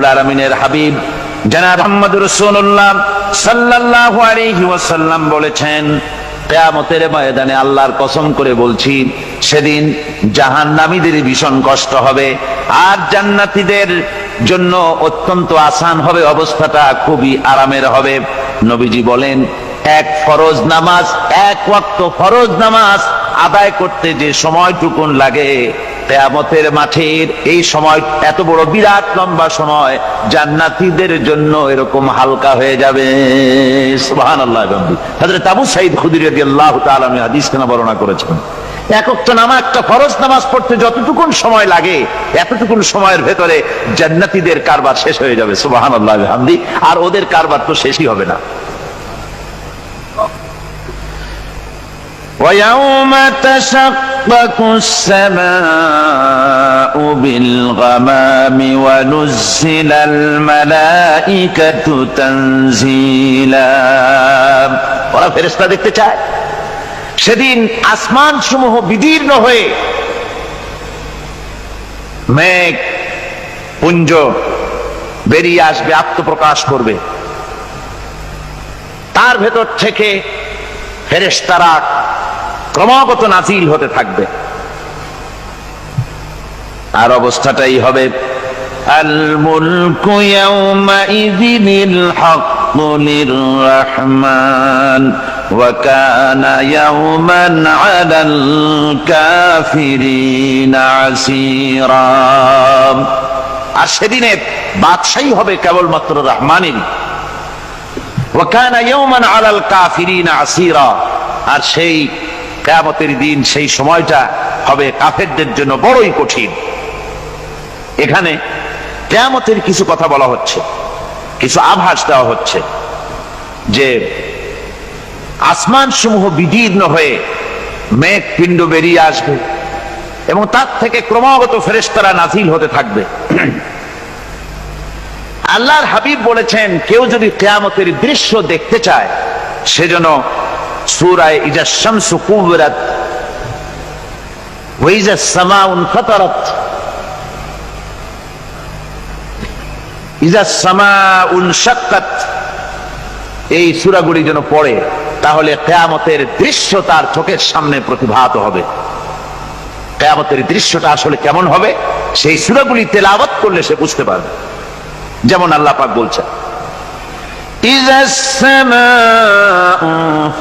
রব্বুল আলামিনের হাবিব জনাব মুহাম্মদুর রাসূলুল্লাহ সাল্লাল্লাহু আলাইহি ওয়াসাল্লাম বলেছেন, কিয়ামতের ময়দানে আল্লাহর কসম করে বলছি, সেদিন জাহান্নামীদের ভীষণ কষ্ট হবে আর জান্নাতীদের জন্য অত্যন্ত আসান হবে, অবস্থাটা খুবই আরামের হবে। নবীজি বলেন, এক ফরজ নামাজ, এক ওয়াক্ত ফরজ নামাজ আদায় করতে যে সময়টুকুন লাগে, কিয়ামতের মাঠের এই সময় এত বড় বিরাট লম্বা সময় জান্নাতীদের জন্য এরকম হালকা হয়ে যাবে। সুবহানাল্লাহ। হযরত আবু সাঈদ খুদরী রাদিয়াল্লাহু তাআলা হাদিস কেন বর্ণনা করেছেন, এক ওয়াক্ত নামাজ, একটা ফরজ নামাজ পড়তে যতটুকুন সময় লাগে এতটুকুন সময়ের ভেতরে জান্নাতীদের কারবার শেষ হয়ে যাবে। সুবহানাল্লাহ বিহামদি। আর ওদের কারবার তো শেষই হবে না। وَيَوْمَ تَشَقَّقُ السَّمَاءُ بِالْغَمَامِ وَنُزِّلَ الْمَلَائِكَةُ تَنزِيلًا। ওরা ফেরেশতা দেখতে চায়। সেদিন আসমান সমূহ বিদীর্ণ হয়ে মেঘ পুঞ্জ বেরিয়ে আসবে, আত্মপ্রকাশ করবে। তার ভেতর থেকে ফেরেশতারা ক্রমাগত নাজিল হতে থাকবে। আর অবস্থাটাই হবে, আল মুলকু ইয়াউমাইযিনিল হাক্কু লিররহমান ওয়া কানা ইয়াওমান আলাল কাফিরিনা আসীরা। আর সেদিনে বাদশাহী হবে কেবলমাত্র রহমানের। ওয়া কানা ইয়াওমান আলাল কাফিরিনা আসীরা। আর সেই কিয়ামতের দিন, সেই সময়টা হবে কাফেরদের জন্য বড়ই কঠিন। এখানে কিয়ামতের কিছু কথা বলা হচ্ছে, কিছু আভাস দেওয়া হচ্ছে যে আসমান সমূহ বিদীর্ণ হয়ে মেঘ পিণ্ড বেরিয়ে আসবে এবং তার থেকে ক্রমাগত ফেরেশতারা নাজিল হতে থাকবে। আল্লাহর হাবিব বলেছেন, কেউ যদি কিয়ামতের দৃশ্য দেখতে চায় সেজন্য সূরা ইযা শামসু কুবিরাত ওয়া ইযা সামাউ ফাতারাত, ইযা সামাউ শাক্কাত, এই সূরাগুলি যেন পড়ে, তাহলে কিয়ামতের দৃশ্য তার চোখের সামনে প্রতিভাত হবে। কিয়ামতের দৃশ্যটা আসলে কেমন হবে সেই সূরাগুলি তেলাওয়াত করলে সে বুঝতে পারবে। যেমন আল্লাহ পাক বলছেন, إذا السماء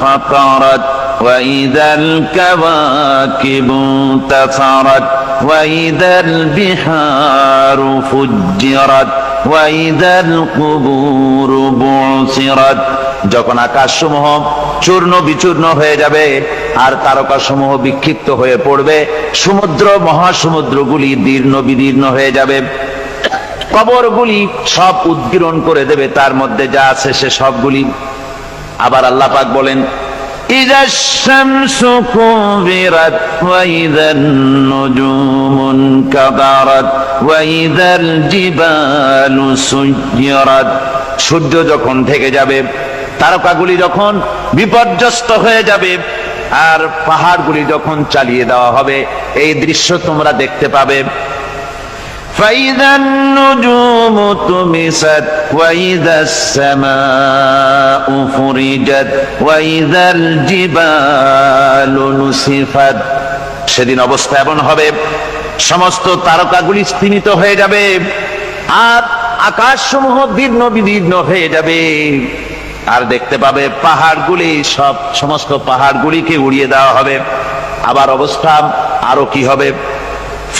فطرت وإذا الكواكب انتثرت وإذا البحار فجرت وإذا القبور بعثرت। যখন আকাশসমূহ চূর্ণ বিচূর্ণ হয়ে যাবে আর তারকাসমূহ বিক্ষিপ্ত হয়ে পড়বে, সমুদ্র মহাসমুদ্রগুলি দীর্ণ বিদীর্ণ হয়ে যাবে, কবরগুলি সব উদ্গীরণ করে দেবে, তার মধ্যে যা আছে সে সবগুলি। আবার আল্লাহ পাক বলেন, ইযাশ শামসু কুবিরাত ওয়া ইযান নুজুমুন কাদারাত ওয়া ইযাল জিবালু সুয়্যিরাত। সূর্য যখন ঢেকে যাবে, তারকাগুলি যখন বিপর্যস্ত হয়ে যাবে আর পাহাড়গুলি যখন চালিয়ে দেওয়া হবে, এই দৃশ্য তোমরা দেখতে পাবে। فإذا النجوم طمست وإذا السماء فرجت وإذا الجبال نسفت। সেদিন অবস্থা এমন হবে, সমস্ত তারকাগুলি স্তিমিত হয়ে যাবে আর আকাশসমূহ দীর্ণ বিদীর্ণ হয়ে যাবে। আর দেখতে পাবে পাহাড়গুলি, সমস্ত পাহাড়গুলিকে উড়িয়ে দেওয়া হবে। আবার অবস্থা আরো কি হবে,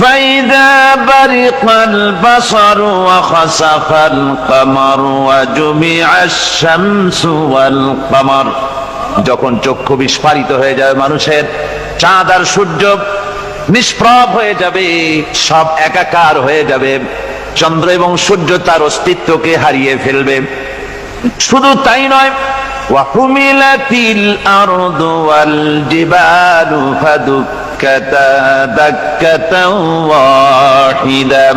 فإذا برق البصر وخسف القمر وجمع الشمس والقمر। যখন চক্ষু বিস্ফারিত হয়ে যাবে মানুষের, চাঁদ আর সূর্য নিষ্প্রভ হয়ে যাবে, সব একাকার হয়ে যাবে, চন্দ্র এবং সূর্য তার অস্তিত্বকে হারিয়ে ফেলবে। শুধু তাই নয়, ওয়াহুমিলাতিল আরদু ওয়াল জিবালু ফাদুক্কাতা দাক্কাতাও ওয়াহিদা।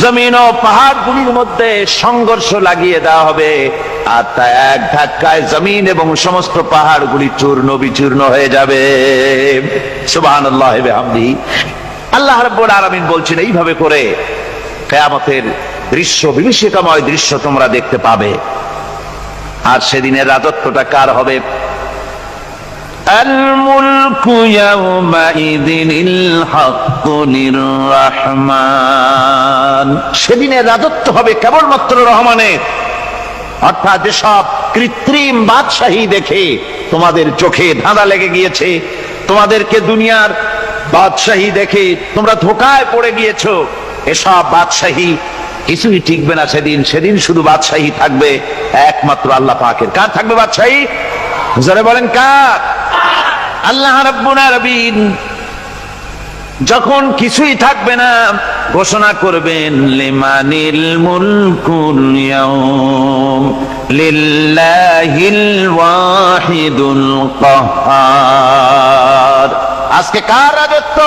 জমিন ও পাহাড়গুলির মধ্যে সংঘর্ষ লাগিয়ে দেওয়া হবে আর তা এক ধাক্কায় জমিন এবং সমস্ত পাহাড়গুলি চূর্ণ বিচূর্ণ হয়ে যাবে। সুবহানাল্লাহ ওয়া বিহামদিহি। আল্লাহ রাব্বুল আলামিন বলছেন, এইভাবে করে কিয়ামতের দৃশ্য, বিভীষিকাময় দৃশ্য তোমরা দেখতে পাবে। আর সেদিনের রাজত্বটা কার হবে? আল মুলকু ইয়াউমাইযিনিল হাক্কু লির-রাহমান। সেদিনের রাজত্ব হবে কেবলমাত্র রহমানের। অর্থাৎ যেসব কৃত্রিম বাদশাহী দেখে তোমাদের চোখে ধাঁধা লেগে গিয়েছে, তোমাদেরকে দুনিয়ার বাদশাহী দেখে তোমরা ধোঁকায় পড়ে গিয়েছো, এসব বাদশাহী কিছুই টিকবে না সেদিন। সেদিন শুধু বাদশাহী থাকবে একমাত্র আল্লাহ পাকের। কার থাকবে বাদশাহী? জোরে বলেন কার? আল্লাহ রাব্বুল আলামিন যখন কিছুই থাকবে না ঘোষণা করবেন লিমানিল মুলকুল ইয়াউম লিল্লাহিল ওয়াহিদুল কাহ্হার। আজকে কার রাজত্ব?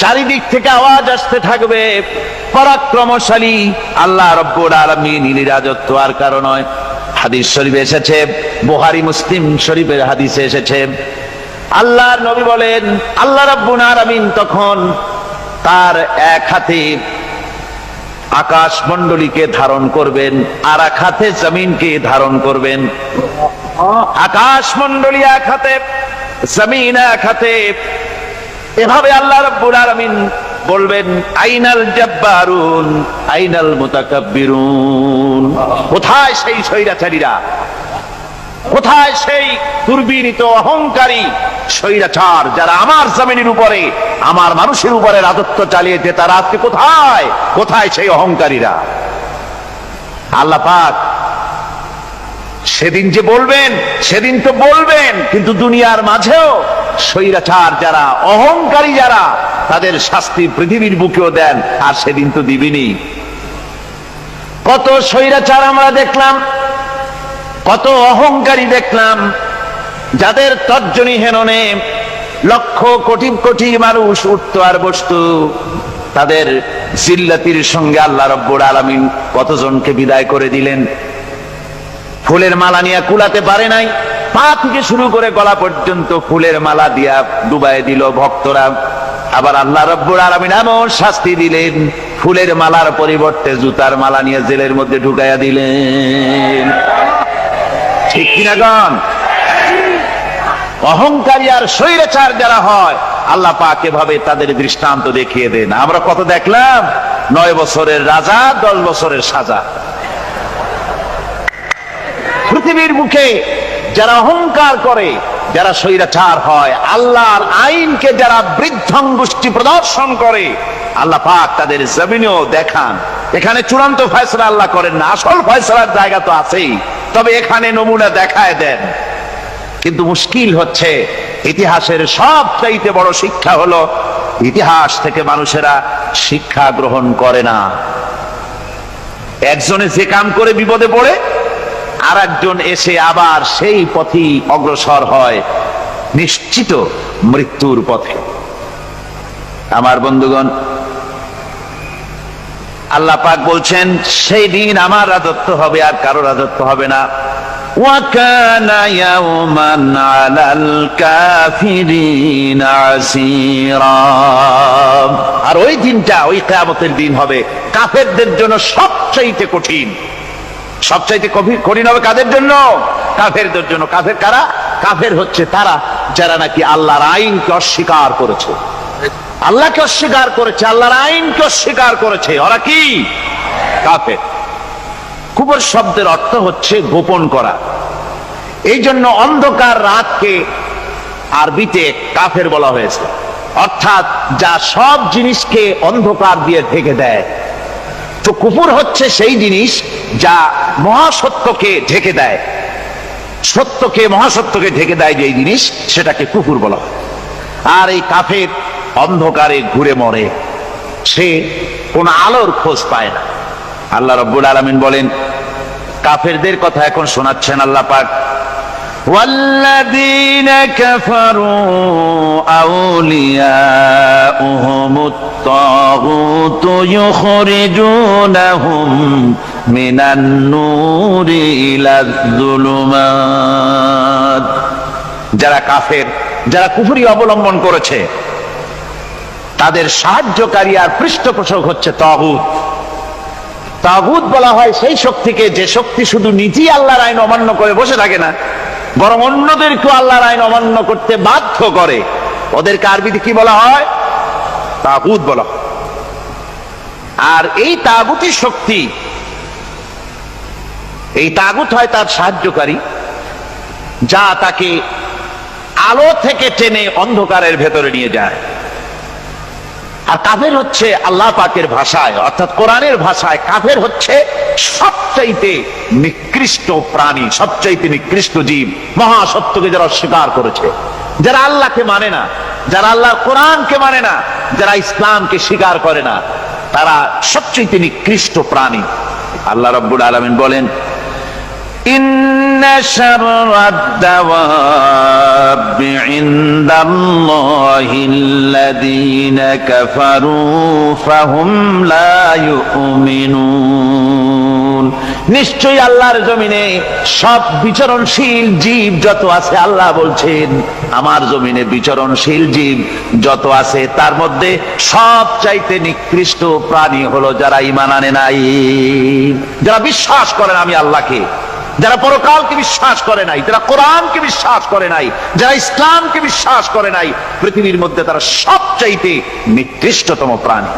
চারিদিক থেকে আওয়াজ আসতে থাকবে, পরাক্রমশালী আল্লাহ রাব্বুল আলামিনের রাজত্ব। আর কারণ নয়, হাদিস শরীফে এসেছে, বুখারী মুসলিম শরীফের হাদিসে এসেছে, আল্লাহর নবী বলেন আল্লাহ রাব্বুল আলামিন তখন তার এক হাতে আকাশ মণ্ডলীকে ধারণ করবেন, আর এক হাতে জমিনকে ধারণ করবেন। আকাশ মণ্ডলী এক হাতে, জমিন এক হাতে। এভাবে আল্লাহ রাব্বুল আলামিন বলবেন আইনাল জাব্বারুন আইনাল মুতাকাব্বিরুন। কোথায় সেই স্বৈরাচারীরা? কোথায় সেই দুর্বিনীত অহংকারী স্বৈরাচার যারা আমার জমিনের উপরে, আমার মানুষের উপরে রাজত্ব চালিয়েছে? তারা আজকে কোথায়? কোথায় সেই অহংকারীরা? আল্লাহ পাক সেদিন যে বলবেন, সেদিন তো বলবেন, কিন্তু দুনিয়ার মাঝেও স্বৈরাচার যারা, অহংকারী যারা, তাদের শাস্তি পৃথিবীর বুকেও দেন। আর সেদিন তো দিবেনি। কত স্বৈরাচার আমরা দেখলাম, কত অহংকারী দেখলাম, যাদের তর্জনী হেননে লক্ষ কোটি কোটি মানুষ উঠতো আর বসতো। তাদের জিল্লাতির সঙ্গে আল্লাহ রাব্বুল আলামিন কতজনকে বিদায় করে দিলেন। ফুলের মালা নিয়ে কুলাতে পারে নাই, পা থেকে শুরু করে গলা পর্যন্ত ফুলের মালা দিয়া ডুবাই দিল ভক্তরা। আবার আল্লাহ রাব্বুল আলামিন এমন শাস্তি দিলেন, ফুলের মালার পরিবর্তে জুতার মালা নিয়ে জেলের মধ্যে ঢুকাইয়া দিলেন। ঠিক কিনা গণ? অহংকারী আর স্বৈরাচার যারা হয়, আল্লাহ পাক এভাবে তাদের দৃষ্টান্ত দেখিয়ে দেন। আমরা কত দেখলাম, 9 বছরের রাজা, 10 বছরের সাজা। পৃথিবীর মুখে যারা অহংকার করে, যারা স্বৈরাচার হয়, আল্লাহর আইনকে যারা বৃদ্ধাঙ্গুষ্টি প্রদর্শন করে, আল্লাহ পাক তাদের জমিনেও দেখান। এখানে চূড়ান্ত ফয়সালা আল্লাহ করেন না, আসল ফয়সালার জায়গা তো আছেই, তবে এখানে নমুনা দেখায় দেন। কিন্তু মুশকিল হচ্ছে, ইতিহাসের সবচাইতে বড় শিক্ষা হলো ইতিহাস থেকে মানুষেরা শিক্ষা গ্রহণ করে না। একজনে যে কাম করে বিপদে পড়ে, আর একজন এসে আবার সেই পথেই অগ্রসর হয়, নিশ্চিত মৃত্যুর পথে। আমার বন্ধুগণ, আল্লাহ পাক বলছেন সেই দিন আমার রাজত্ব হবে, আর কারো রাজত্ব হবে না। ওয়াকানা ইয়াওমান আলাল কাফিরিন আসীরা। আর ওই দিনটা, ওই কিয়ামতের দিন হবে কাফেরদের জন্য সবচাইতে কঠিন। সবচাইতে কঠিন হবে কাদের জন্য? কাফেরদের জন্য। কাফের কারা? কাফের হচ্ছে তারা যারা নাকি আল্লাহর আইনকে অস্বীকার করেছে, আল্লাহকে অস্বীকার করেছে, আল্লাহর আইনকে অস্বীকার করেছে। ওরা কি? কাফের। কুফর শব্দের অর্থ হচ্ছে গোপন করা। এই জন্য অন্ধকার রাতকে আরবিতে কাফের বলা হয়েছে, অর্থাৎ যা সব জিনিসকে অন্ধকার দিয়ে ঢেকে দেয়। তো কুফর হচ্ছে সেই জিনিস যা মহাসত্যকে ঢেকে দেয়, সত্যকে, মহাসত্যকে ঢেকে দেয় যে জিনিস, সেটাকে কুফর বলা হয়। আর এই কাফের অন্ধকারে ঘুরে মরে, সে কোন আলোর খোঁজ পায় না। আল্লাহ রাব্বুল আলামিন বলেন, কাফেরদের কথা এখন শোনাচ্ছেন আল্লাহ পাক, ওয়াল্লাযীনা কাফারু আউলিয়াউহুমুত তাগুতু ইউখরিজুনাহুম মিনান নূরি ইলাজ যুলুমাত। যারা কাফের, যারা কুফরি অবলম্বন করেছে, তাদের সাহায্যকারী আর পৃষ্ঠপোষক হচ্ছে তাগুত। তাগুত বলা হয় সেই শক্তিকে যে শক্তি শুধু নিজেই আল্লাহর আইন অমান্য করে বসে থাকে না, বরং অন্যদেরকেও আল্লাহর আইন অমান্য করতে বাধ্য করে। ওদেরকে আরবিতে কি বলা হয়? তাগুত বলা হয়। আর এই তাগুতি শক্তি, এই তাগুত হয় তার সাহায্যকারী, যা তাকে আলো থেকে টেনে অন্ধকারের ভেতরে নিয়ে যায়। আর কাফের হচ্ছে আল্লাহ পাকের ভাষায় অর্থাৎ কোরআনের ভাষায় কাফের হচ্ছে সবচাইতে নিকৃষ্ট প্রাণী, সবচাইতে নিকৃষ্ট জীব। মহাসত্যকে যারা অস্বীকার করেছে, যারা আল্লাহকে মানে না, যারা আল্লাহর কোরআনকে মানে না, যারা ইসলামকে স্বীকার করে না, তারা সবচাইতে নিকৃষ্ট প্রাণী। আল্লাহ রাব্বুল আলামিন বলেন, ইন্না শাররাদ দাওয়াবি ইনদাল্লাহিল্লাযীনা কাফারু ফাহুম লা ইউমিনুন। নিশ্চয়ই আল্লাহর জমিনে সব বিচরণশীল জীব যত আছে, আল্লাহ বলছেন আমার জমিনে বিচরণশীল জীব যত আছে তার মধ্যে সবচাইতে নিকৃষ্ট প্রাণী হলো যারা ঈমান আনে নাই, যারা বিশ্বাস করেন আমি আল্লাহকে, যারা পরকালকে বিশ্বাস করে নাই, যারা কোরআনকে বিশ্বাস করে নাই, যারা ইসলামকে বিশ্বাস করে নাই, পৃথিবীর মধ্যে তারা সবচাইতে নিকৃষ্টতম প্রাণী।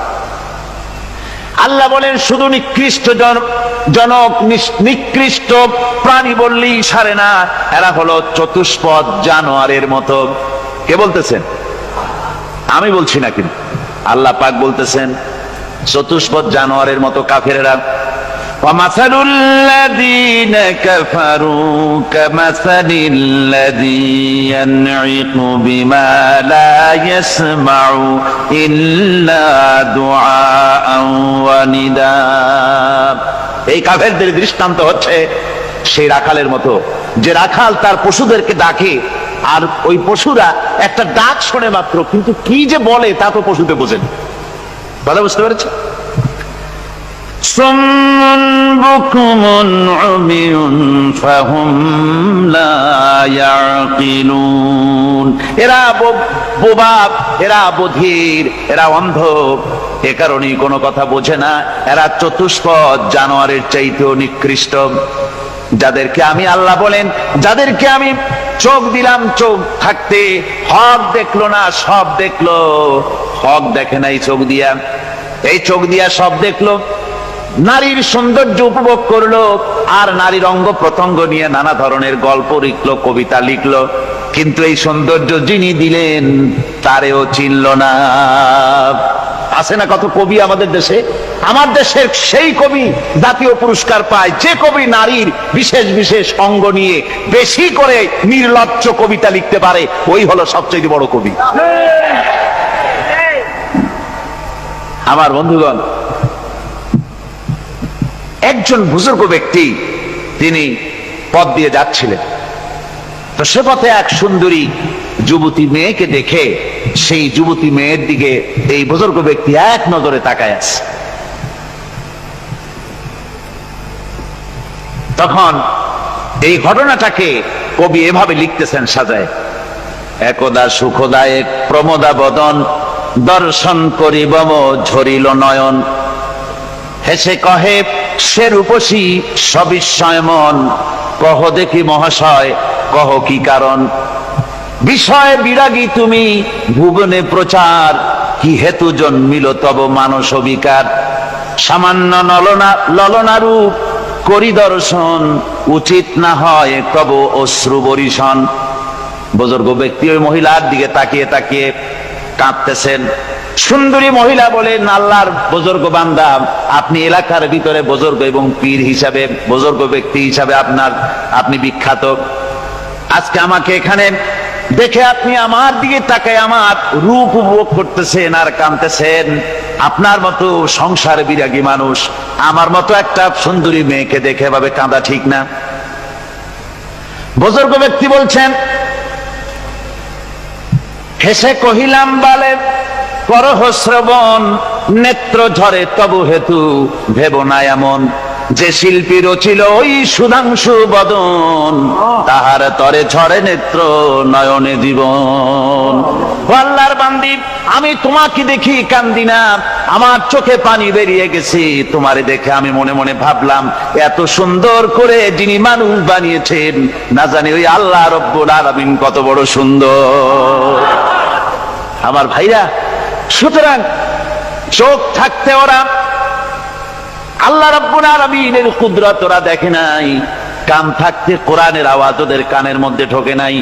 আল্লাহ বলেন শুধু নিকৃষ্ট জনক নিকৃষ্ট প্রাণী বললেই সারে না, এরা হলো চতুষ্পদ জানোয়ারের মতো। কে বলতেছেন? আমি বলছি না, কিন্তু আল্লাহ পাক বলতেছেন চতুষ্পদ জানোয়ারের মতো কাফেরেরা। وَمَثَلُ الَّذِينَ كَفَرُوا كَمَثَلِ الَّذِي يَنْعِقُ بِمَا لَا يَسْمَعُ إِلَّا دُعَاءً وَنِدَاءً। এই কাফেরদের দৃষ্টান্ত হচ্ছে সেই রাখালের মতো, যে রাখাল তার পশুদেরকে ডাকে, আর ওই পশুরা একটা ডাক শোনে মাত্র, কিন্তু কি যে বলে তা তো পশুতে বোঝেন। কথা বুঝতে পেরেছে? সুম্মুন বুকুমুন উমিয়ুন ফাহুম লা ইয়াকিলুন। এরা বোবা, এরা বধির, এরা অন্ধ, এ কারণেই কোনো কথা বোঝে না। এরা চতুষ্পদ জানোয়ারের চাইতেও নিকৃষ্ট। যাদেরকে আমি আল্লাহ বলেন, যাদেরকে আমি চোখ দিলাম, চোখ থাকতে হক দেখলো না, সব দেখলো। হক দেখে নাই চোখ দিয়া, এই চোখ দিয়া সব দেখলো। নারীর সৌন্দর্য উপভোগ করলো, আর নারীর অঙ্গ প্রত্যঙ্গ নিয়ে নানা ধরনের গল্প লিখলো, কবিতা লিখলো, কিন্তু এই সৌন্দর্য যিনি দিলেন তারেও চিনল না। আছে না কত কবি আমাদের দেশে? আমার দেশের সেই কবি জাতীয় পুরস্কার পায় যে কবি নারীর বিশেষ বিশেষ অঙ্গ নিয়ে বেশি করে নির্লজ্জ কবিতা লিখতে পারে, ওই হলো সবচেয়ে বড় কবি। আমার বন্ধুগণ, একজন বুজুর্গ ব্যক্তি তিনি পথ দিয়ে যাচ্ছিলেন, তো সে পথে এক সুন্দরী যুবতী মেয়েকে দেখে সেই যুবতী মেয়ের দিকে এই বুজুর্গ ব্যক্তি এক নজরে তাকায় আছে। তখন এই ঘটনাটাকে কবি এভাবে লিখতেছেন সাজায়, একদা সুখদায়ক প্রমোদা বদন দর্শন করিব ঝরিল নয়ন, হেসে কহে সে রূপসী সবিস্ময় মন, কহ দেখি মহাশয় কহ কি কারণ, বিষয় বিরাগী তুমি ভুবনে প্রচার, কি হেতু জন্মিল তব মানস বিকার, সামান্য ললনা রূপ করি দর্শন, উচিত না হয় তব অশ্রু বরিশন। বুজুর্গ ব্যক্তি ওই মহিলার দিকে তাকিয়ে তাকিয়ে কাঁদতেছেন। সুন্দরী মহিলা বলেন, আল্লাহর বুজুর্গ বান্দা, আপনি এলাকার ভিতরে বুজুর্গ এবং পীর হিসাবে, বুজুর্গ ব্যক্তি হিসাবে আপনি বিখ্যাত। আজকে আমাকে এখানে দেখে আপনি আমার দিকে তাকায় আমার রূপ উপভোগ করতেছেন আর কাঁদতেছেন। আপনার মতো সংসার বিরাগী মানুষ আমার মতো একটা সুন্দরী মেয়েকে দেখে ভাবে কাঁদা ঠিক না। বুজুর্গ ব্যক্তি বলছেন, হেসে কহিলাম বালে করহ শ্রবণ, নেত্র ঝরে তবু হেতু ভেব না এমন, যে শিল্পী রচিল ওই সুধাংশু বদন, তাহার তরে ঝরে নেত্র নয়নে জীবন। ও আল্লাহর বান্দি, আমি তোমাকে দেখি কান্দি না, আমার চোখে পানি বেরিয়ে গেছে। তোমারে দেখে আমি মনে মনে ভাবলাম, এত সুন্দর করে যিনি মানুষ বানিয়েছেন, না জানি ওই আল্লাহ রব্বুল আলামিন কত বড় সুন্দর। আমার ভাইরা, সুতরাং চোখ থাকতে ওরা আল্লাহ রাব্বুল আলামিনের কুদরত ওরা দেখে নাই, কান থাকতে কোরআনের আওয়াজ ওদের কানের মধ্যে ঢোকে নাই,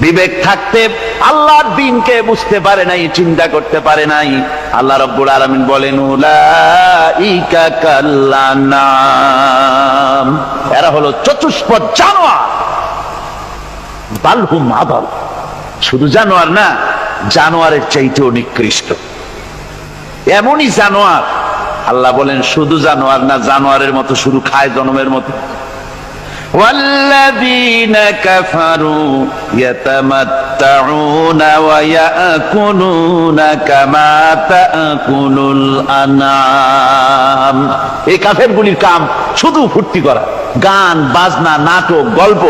বিবেক থাকতে আল্লাহর দ্বীনকে বুঝতে পারে নাই, চিন্তা করতে পারে নাই। আল্লাহ রাব্বুল আলামিন বলেন, উলাইকা কাল্লানাম, এরা হলো চতুষ্পদ জানোয়ার, বালহুম আদাল, শুধু জানোয়ার না, জানোয়ারের চাইতেও নিকৃষ্ট। এমনই জানোয়ার, আল্লাহ বলেন শুধু জানোয়ার না, জানোয়ারের মতো শুরু খায় জনমের মতো। ওয়াল্লাযীনা কাফারু ইয়াতামাত্তাউনা ওয়া ইয়াকুলুনা কামা তাকুলুল আনআম। এই কাফেরগুলির কাম শুধু ফুর্তি করা, গান বাজনা, নাটক, গল্প,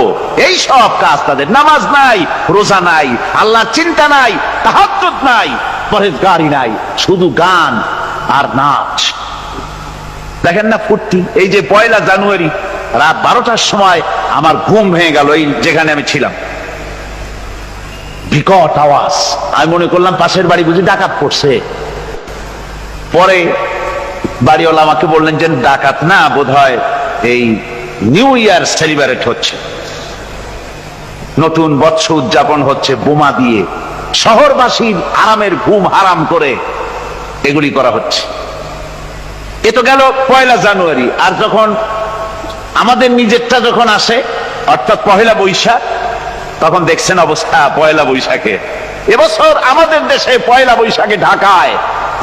এই সব কাজ তাদের। নামাজ নাই, রোজা নাই, আল্লাহর চিন্তা নাই, তাহাজ্জুদ নাই, পরহেজগারি নাই, শুধু গান আর নাচ। দেখেন না ফুর্তি। এই যে 1 জানুয়ারি রাত 12টার সময় আমার ঘুম ভেঙে গেল, এই যেখানে আমি ছিলাম, বিকট আওয়াজ। আমি মনে করলাম পাশের বাড়ি বুঝি ডাকাত পড়ছে। পরে বাড়িওয়ালা আমাকে বললেন যে ডাকাত না, বোধহয় এই নিউ ইয়ার সেলিব্রেট হচ্ছে, নতুন বৎসর উদযাপন হচ্ছে বোমা দিয়ে, শহরবাসীর আরামের ঘুম হারাম করে এগুলি করা হচ্ছে। এ তো গেল 1 জানুয়ারি। আর যখন আমাদের নিজেরটা যখন আসে, অর্থাৎ 1 বৈশাখ, তখন দেখছেন অবস্থা 1 বৈশাখে। এবছর আমাদের দেশে 1 বৈশাখে ঢাকায়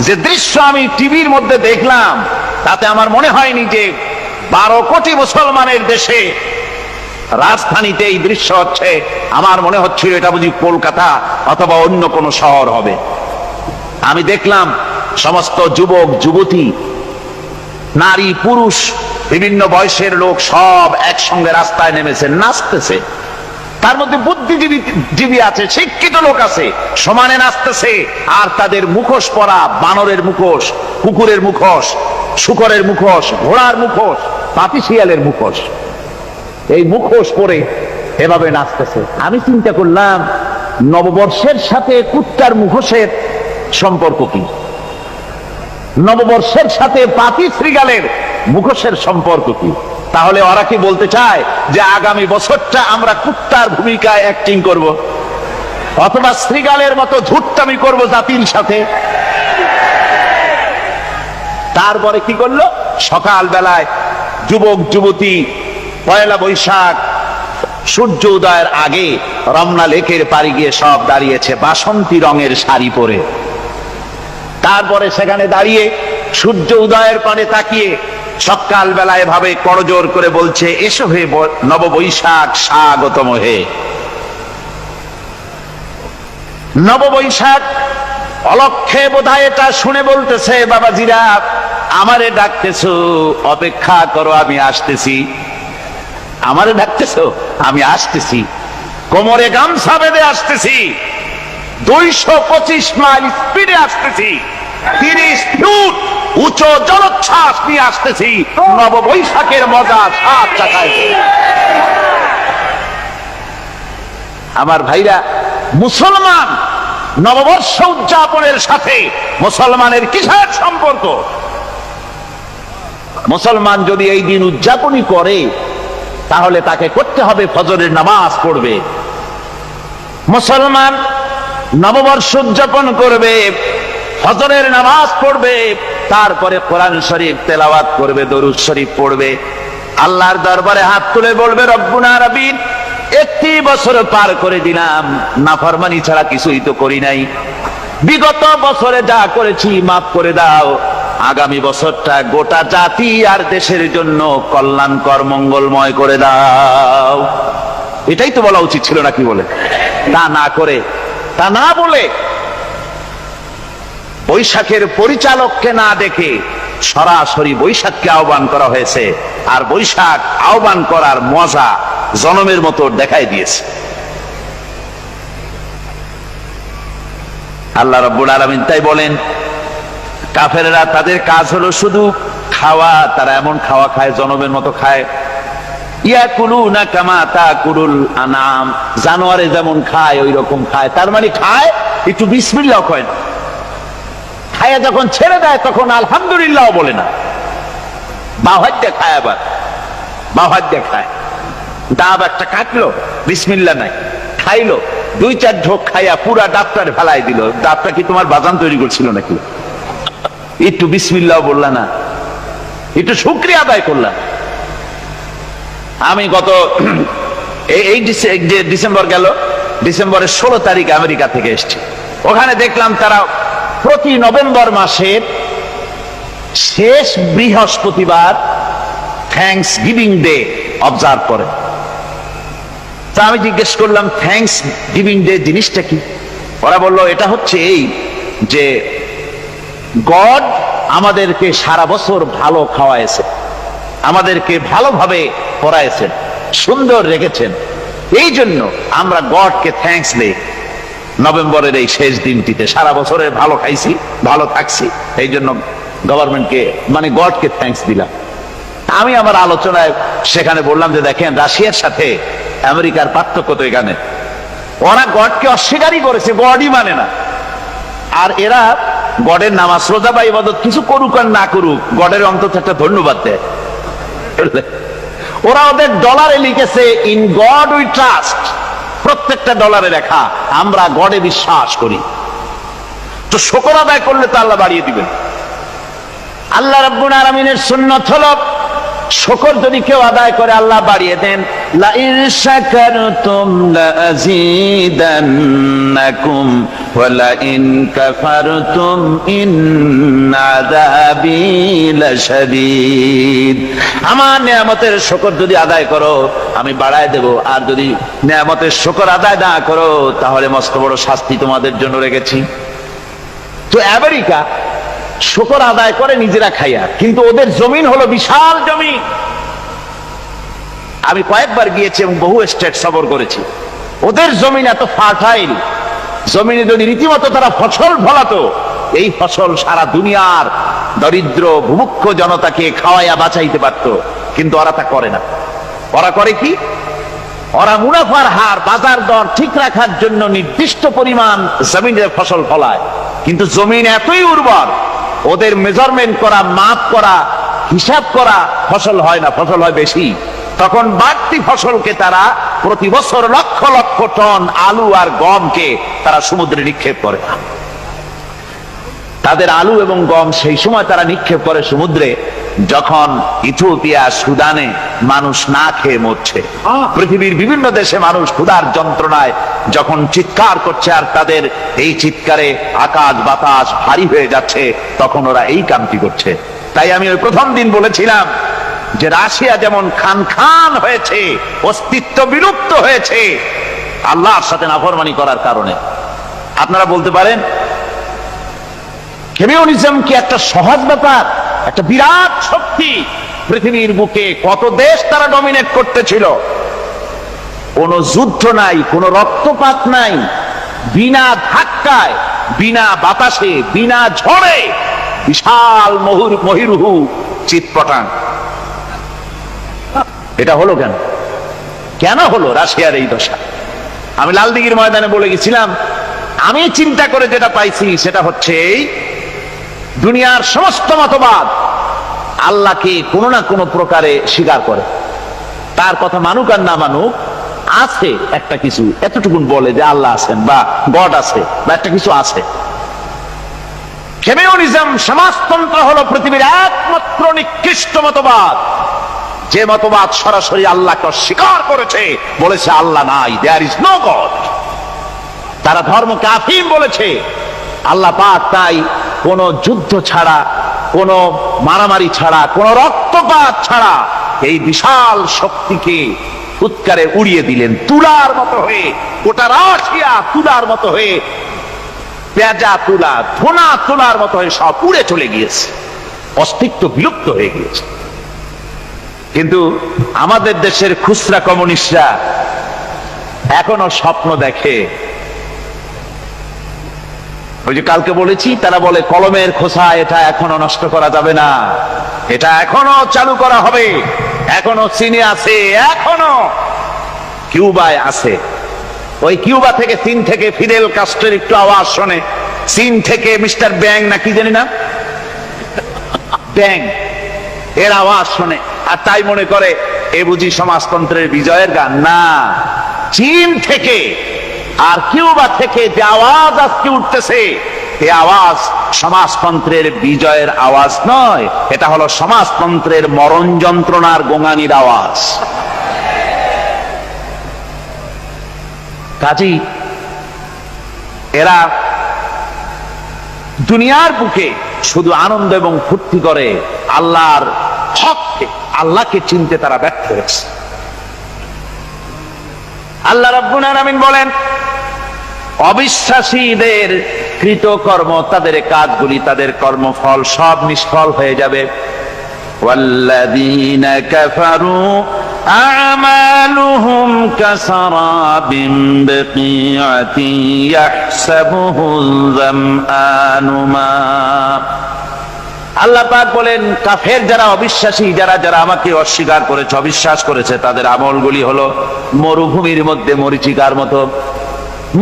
যে দৃশ্য আমি টিভির মধ্যে দেখলাম, তাতে আমার মনে হয়নি যে 12 কোটি মুসলমানের দেশে রাজধানীতে এই দৃশ্য হচ্ছে। আমার মনে হচ্ছিল এটা বুঝি কলকাতা অথবা অন্য কোনো শহর হবে। আমি দেখলাম সমস্ত যুবক যুবতী, নারী পুরুষ, বিভিন্ন বয়সের লোক সব একসঙ্গে রাস্তায় নেমেছে, নাচতেছে। তার মধ্যে বুদ্ধিজীবী আছে, শিক্ষিত লোক আছে, সমানে নাচতেছে। আর তাদের মুখোশ পরা, বানরের মুখোশ, কুকুরের মুখোশ, শূকরের মুখোশ, ঘোড়ার মুখোশ, পাপী শিয়ালের মুখোশ, এই মুখোশ পরে এভাবে নাচতেছে। আমি চিন্তা করলাম, নববর্ষের সাথে কুত্তার মুখোশের সম্পর্ক কি? নববর্ষের সাথে পাপী শ্রীগালের মুখোশের সম্পর্ক কি? তাহলে ওরা কি বলতে চায় যে আগামী বছরটা আমরা কুত্তার ভূমিকায় অ্যাক্টিং করব, অথবা শ্রীগালের মতো ধূর্তামি করব জাতির সাথে? তারপরে কি করলো? সকাল বেলায় যুবক যুবতী 1 বৈশাখ সূর্য উদয়ের আগে রমনা লেকের পাড়ি গিয়ে সব দাঁড়িয়েছে বাসন্তী রঙের শাড়ি পরে। তারপরে সেখানে দাঁড়িয়ে সূর্য উদয়ের পানে তাকিয়ে সকাল বেলায় ভাবে করজোর করে বলছে, এসো হে নববৈশাখ স্বাগতম হে। নববৈশাখ অলক্ষে বোধহয় এটা শুনে বলতেছে, বাবাজিরা আমারে ডাকতেছো, অপেক্ষা করো আমি আসতেছি। আমারে ডাকতেছো, আমি আসতেছি, কোমরে গামছা বেঁধে আসতেছি, 225 মাইল স্পিডে আসতেছি, 30 ফুট উঁচু জলোচ্ছ্বাস নিয়ে আসতেছি, নববৈশাখের মজা সাত চাকায়। আমার ভাইরা, মুসলমান নববর্ষ উদযাপনের সাথে মুসলমানের কিসের সম্পর্ক? মুসলমান যদি এই দিন উদযাপনই করে, তাহলে তাকে করতে হবে ফজরের নামাজ পড়বে। মুসলমান নববর্ষ উদযাপন করবে, ফজরের নামাজ পড়বে, তারপরে কোরআন শরীফ তেলাওয়াত করবে, দরুদ শরীফ পড়বে, আল্লাহর দরবারে হাত তুলে বলবে, রব্বুনা রাব্বিন, 1 বছর পার করে দিলাম, নাফরমানি ছাড়া কিছুই তো করি নাই, বিগত বছরে যা করেছি মাফ করে দাও, আগামী বছরটা গোটা জাতি আর দেশের জন্য কল্যাণকর মঙ্গলময় করে দাও। এটাই তো বলা উচিত ছিল নাকি? বলে তা না করে, তা না বলে বৈশাখের পরিচালককে না দেখে সরাসরি বৈশাখকে আহ্বান করা হয়েছে, আর বৈশাখ আহ্বান করার মজা জনমের মতো দেখাই দিয়েছে। আল্লাহ রাব্বুল আলামিন তাই বলেন, কাফেররা তাদের কাজ হলো শুধু খাওয়া, তারা এমন খাওয়া খায় জনমের মতো খায়। ইয়াকুলুনা কামা তাকুলুল আনাম, জানোয়ারে যেমন খায় ওই রকম খায়। তার মানে খায়, একটু বিসমিল্লাহ কয় না, খায়া যখন ছেড়ে দেয় তখন আলহামদুলিল্লাহ বলে না, বাহাত দিয়ে খায়, আবার বাহাত দিয়ে খায়। ডাব একটা কাটলো, বিসমিল্লাহ নাই, খাইলো, 2-4 ঢোক খাইয়া পুরা ডাবটার ফেলাই দিল। ডাবটা কি তোমার বাজান তৈরি করছিল নাকি? একটু বিসমিল্লাহ বললা না, একটু শুকরিয়া আদায় করলাম। আমি গত এই ডিসেম্বর গেল, ডিসেম্বরের 16 তারিখ আমেরিকা থেকে এসেছি। ওখানে দেখলাম তারা প্রতি নভেম্বর মাসের শেষ বৃহস্পতিবার থ্যাঙ্কস গিভিং ডে অবজার্ভ করে। তা আমি জিজ্ঞেস করলাম, থ্যাঙ্কস গিভিং ডে জিনিসটা কি? ওরা বলল, এটা হচ্ছে এই যে গড আমাদেরকে সারা বছর ভালো খাওয়াইছে, আমাদেরকে ভালোভাবে পড়াইছেন, সুন্দর রেখেছেন, এই জন্য আমরা গডকে থ্যাঙ্কস দেই নভেম্বরের এই শেষ দিনটিতে। সারা বছরের ভালো খাইছি, ভালো থাকছি, এই জন্য গভর্নমেন্টকে মানে গডকে থ্যাঙ্কস দিলাম। আমি আমার আলোচনায় সেখানে বললাম যে দেখেন, রাশিয়ার সাথে আমেরিকার পার্থক্য তো এখানে, ওরা গডকে অস্বীকারই করেছে, গডই মানে না। আর এরা গডের নামাজ রোজা বা ইবাদত কিছু করুক আর না করুক, গডের অন্তত একটা ধন্যবাদ দেয়। ওরা ওদের ডলারে লিখেছে, ইন গড উই ট্রাস্ট, প্রত্যেকটা ডলারে লেখা আমরা গডে বিশ্বাস করি। তো শুকর আদায় করলে তো আল্লাহ বাড়িয়ে দিবেন। আল্লাহ রাব্বুল আলামিনের সুন্নাত হলো, শুকর যদি কেউ আদায় করে আল্লাহ বাড়িয়ে দেন। লা ইন শাকারতুম লাযীদান্নাকুম ওয়া লা ইন কাফারতুম ইন্না আযাবী লাশাদীদ। আমার নিয়ামতের শুকর যদি আদায় করো আমি বাড়ায় দেব, আর যদি নিয়ামতের শুকর আদায় না করো তাহলে মস্ত বড় শাস্তি তোমাদের জন্য রেখেছি। তো আমেরিকা শুকর আদায় করে নিজেরা খাইয়া, কিন্তু ওদের জমিন হলো বিশাল জমি। আমি কয়েকবার গিয়েছি এবং বহু স্টেট সফর করেছি। ওদের জমিন এত ফার্টাইল, জমিনে যদি রীতিমতো তারা ফসল ফলাতো, এই ফসল সারা দুনিয়ার দরিদ্র ভূমুক্ষ জনতাকে খাওয়াইয়া বাঁচাইতে পারত। কিন্তু ওরা তা করে না। ওরা করে কি? ওরা মুনাফার হার, বাজার দর ঠিক রাখার জন্য নির্দিষ্ট পরিমাণ জমিনের ফসল ফলায়, কিন্তু জমিন এতই উর্বর, ওদের মেজারমেন্ট করা, মাপ করা, হিসাব করা ফসল হয় না, ফসল হয় বেশি। তখন বাড়তি ফসলকে তারা প্রতি বছর লক্ষ লক্ষ টন আলু আর গমকে তারা সমুদ্রে নিক্ষেপ করে। তাদের আলু এবং গম সেই সময় তারা নিক্ষেপ করে সমুদ্রে যখন ইথিওপিয়া, সুদানে মানুষ না খেয়ে মরছে। পৃথিবীর বিভিন্ন দেশে মানুষ ক্ষুধার যন্ত্রণায় যখন চিৎকার করছে, আর তাদের এই চিৎকারে আকাশ বাতাস ভারী হয়ে যাচ্ছে, তখন ওরা এই কামটি করছে। তাই আমি ওই প্রথম দিন বলেছিলাম যে রাশিয়া যেমন খান খান হয়েছে, অস্তিত্ব বিলুপ্ত হয়েছে আল্লাহর সাথে নাফরমানি করার কারণে। আপনারা বলতে পারেন কমিউনিজম কি একটা সহজ ব্যাপার? একটা বিরাট শক্তি পৃথিবীর বুকে, কত দেশ তারা ডমিনেট করতেছিল। কোন যুদ্ধ নাই, কোন রক্তপাত নাই, বিনা ধাক্কায়, বিনা বাতাসে, বিনা ঝড়ে বিশাল মহিরুহু চিৎপটাং। এটা হলো কেন? কেন হলো রাশিয়ার এই দশা? আমি লালদিঘির ময়দানে বলে গেছিলাম, আমি চিন্তা করে যেটা পাইছি সেটা হচ্ছে এই, দুনিয়ার সমস্ত মতবাদ আল্লাহকে কোনো না কোনো প্রকারে স্বীকার করে। তার কথা মানুক আর না মানুক, আছে একটা কিছু, এতটুকুন বলে যে আল্লাহ আছেন বা গড আছে বা একটা কিছু আছে। কমিউনিজম, সমাজতন্ত্র হলো পৃথিবীর একমাত্র নিকৃষ্ট মতবাদ, যে মতবাদ সরাসরি আল্লাহকে অস্বীকার করেছে, বলেছে আল্লাহ নাই, দেয়ার ইজ নো গড। তারা ধর্মকে আফিম বলেছে। আল্লাহ পাক তাই কোন যুদ্ধ ছাড়া, কোন মারামারি ছাড়া, কোন রক্তপাত ছাড়া এই বিশাল শক্তিকে উৎকারে উড়িয়ে দিলেন, তুলার মতো হয়ে, গোটা রাশিয়া তুলার মতো হয়ে পেঁজা তুলা, ধোনা তুলার মতো হয়ে সব উড়ে চলে গিয়েছে, অস্তিত্ব বিলুপ্ত হয়ে গিয়েছে। কিন্তু আমাদের দেশের খুচরা কমিউনিস্টরা এখনো স্বপ্ন দেখে। ওই যে কালকে বলেছি, তারা বলে কলমের খোসা এটা এখনো নষ্ট করা যাবে না, এটা এখনো চালু করা হবে। এখনো চীনে আছে, এখনো কিউবায় আছে। ওই কিউবা থেকে, চীন থেকে ফিদেল কাস্ট্রোর একটু আওয়াজ শোনে, চীন থেকে মিস্টার ব্যাং না কি জানি না, ব্যাং এর আওয়াজ শোনে, আর তাই মনে করে এ বুঝি সমাজতন্ত্রের বিজয়ের গান। না, চীন থেকে আর কিউবা থেকে যে আওয়াজ আজকে উঠতেছে, এই আওয়াজ সমাজতন্ত্রের বিজয়ের আওয়াজ নয়, এটা হলো সমাজতন্ত্রের মরণ যন্ত্রণার গোঙানির আওয়াজ। কাজী এরা দুনিয়ার বুকে শুধু আনন্দ এবং ফুর্তি করে, আল্লাহর হককে, আল্লাহকে চিনতে তারা ব্যর্থ হয়েছে। আল্লাহ রাব্বুল আলামিন বলেন, অবিশ্বাসীদের কৃতকর্ম, তাদের কাজগুলি, তাদের কর্মফল সব নিষ্ফল হয়ে যাবে। ওয়াল্লাযীনা কাফারু আ'মালুহুম কাসারাবিন বিকিআতিন ইয়াহসাবুহুল যামআনু মা। আল্লাহ পাক বলেন, কাফের যারা, অবিশ্বাসী যারা, যারা আমাকে অস্বীকার করেছে, অবিশ্বাস করেছে, তাদের আমলগুলি হলো মরুভূমির মধ্যে মরীচিকার মতো।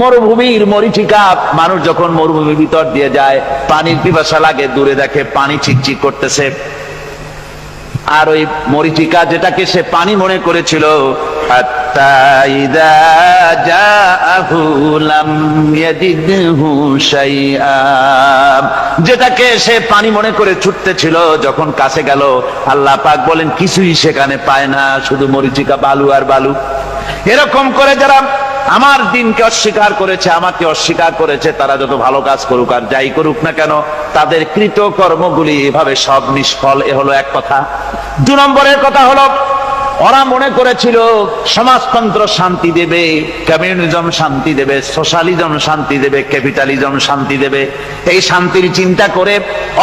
মরুভূমির মরীচিকা, মানুষ যখন মরুভূমির ভিতর দিয়ে যায়, পানির পিপাসা লাগে, দূরে দেখে পানি চিকচিক করতেছে, আর ওই মরীচিকা যেটাকে সে পানি মনে করেছিল, হাত্তা ইযা জাআহু লাম ইয়াজিদহু শাইআ, যেটাকে সে পানি মনে করে ছুটতেছিল, যখন কাছে গেল আল্লাহ পাক বলেন কিছুই সেখানে পায় না, শুধু মরীচিকা, বালু আর বালু। এরকম করে যারা আমার দিনকে অস্বীকার করেছে, আমাকে অস্বীকার করেছে, তারা যত ভালো কাজ করুক আর যাই করুক না কেন, তাদের কৃত কর্মগুলি এভাবে সব নিষ্ফল। এ হলো এক কথা। 2 নম্বরের কথা হলো, ওরা মনে করেছিল সমাজতন্ত্র শান্তি দেবে, কমিউনিজম শান্তি দেবে, সোশ্যালিজম শান্তি দেবে, ক্যাপিটালিজম শান্তি দেবে। এই শান্তির চিন্তা করে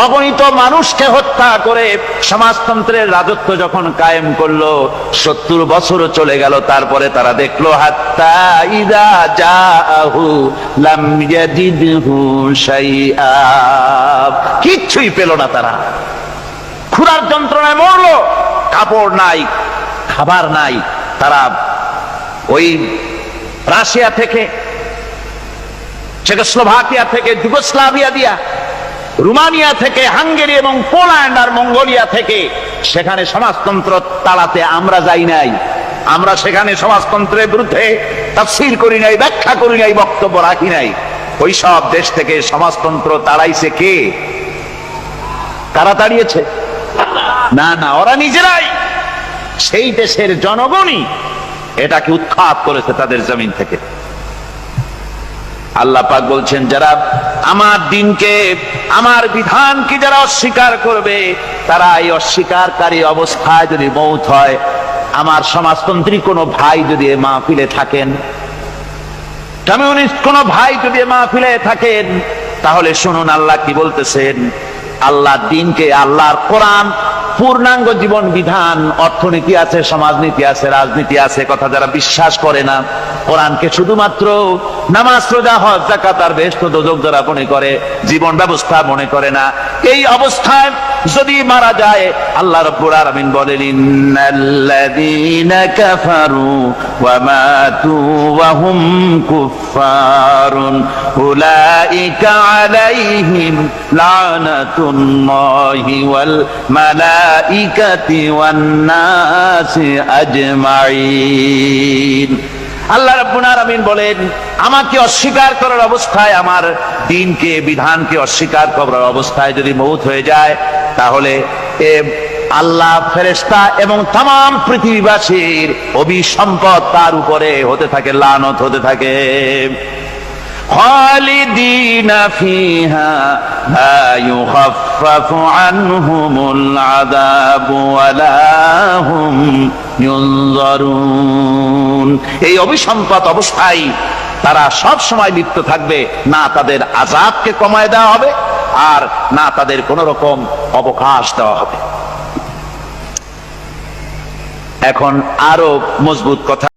অগণিত মানুষকে হত্যা করে সমাজতন্ত্রের রাজত্ব যখন কায়েম করলো, 70 বছরও চলে গেল, তারপরে তারা দেখলো হাত্তা ইযা জাআহু লাম ইয়াজিদহু শাইআ, কিচ্ছুই পেল না। তারা ক্ষুধার যন্ত্রণায় মরলো, কাপড় নাই, খাবার নাই। তারা ওই রাশিয়া থেকে, চেকোস্লোভাকিয়া থেকে, যুগোস্লাভিয়া দিয়া, রোমানিয়া থেকে, হাঙ্গেরি এবং পোল্যান্ড আর মঙ্গোলিয়া থেকে, সেখানে সমাজতন্ত্র তাড়াতে আমরা যাই নাই। আমরা সেখানে সমাজতন্ত্রের বিরুদ্ধে তাফসীর করি নাই, ব্যাখ্যা করি নাই, বক্তব্য রাখি নাই। ওই সব দেশ থেকে সমাজতন্ত্র তাড়াইছে কে? কারা তাড়িয়েছে? না না, ওরা নিজেরাই, সেই দেশের জনগণই এটাকে উৎখাত করেছে তাদের জমিন থেকে। আল্লাহ পাক বলছেন, যারা আমার দিনকে, আমার বিধানকে যারা অস্বীকার করবে, তারা এই অস্বীকারী অবস্থায় যদি মৌত হয়, আমার সমাজতন্ত্রী কোনো ভাই যদি এ মাহফিলে থাকেন, কমিউনিস্ট কোনো ভাই যদি এ মাহফিলে থাকেন, তাহলে শুনুন আল্লাহ কি বলতেছেন। আল্লাহ দিনকে, আল্লাহর কোরআন পূর্ণাঙ্গ জীবন বিধান, অর্থনীতি আছে, সমাজনীতি আছে, রাজনীতি আছে, কথা যারা বিশ্বাস করে না, কোরআনকে শুধুমাত্র নামাজ, রোজা, হজ, যাকাত আর বেহেশত দোজখ যারা মনে করে, জীবন ব্যবস্থা মনে করে না, এই অবস্থায় যদি মারা যায়, আল্লাহ রাব্বুল আলামিন বলেন, ইন্নাল্লাযীনা কাফারু ওয়া মাতু ওয়া হুম কুফফারুন উলাইকা আলাইহিম লানাতুল্লাহি ওয়াল মালাইকাতি ওয়ান নাসি আজমাইন। আল্লাহ রাব্বুল আলামিন বলেন, আমাকে অস্বীকার করার অবস্থায়, আমার দ্বীনকে, বিধানকে অস্বীকার করার অবস্থায় যদি মৌত হয়ে যায়, তাহলে আল্লাহ, ফেরেশতা এবং তামাম পৃথিবীবাসীর অভিসম্পদ তার উপরে হতে থাকে, লানত হতে থাকে। খালিদিনা ফিহা লা ইউখাফফাফু আনহুমুল আযাবু ওয়া লা হুম ইউনজারুন। এই অভিসম্পদ অবস্থায় তারা সব সময় লিপ্ত থাকবে, না তাদের আযাবকে কমায় দেওয়া হবে আর না তাদের কোন রকম অবকাশ দেওয়া হবে। এখন আরো মজবুত কথা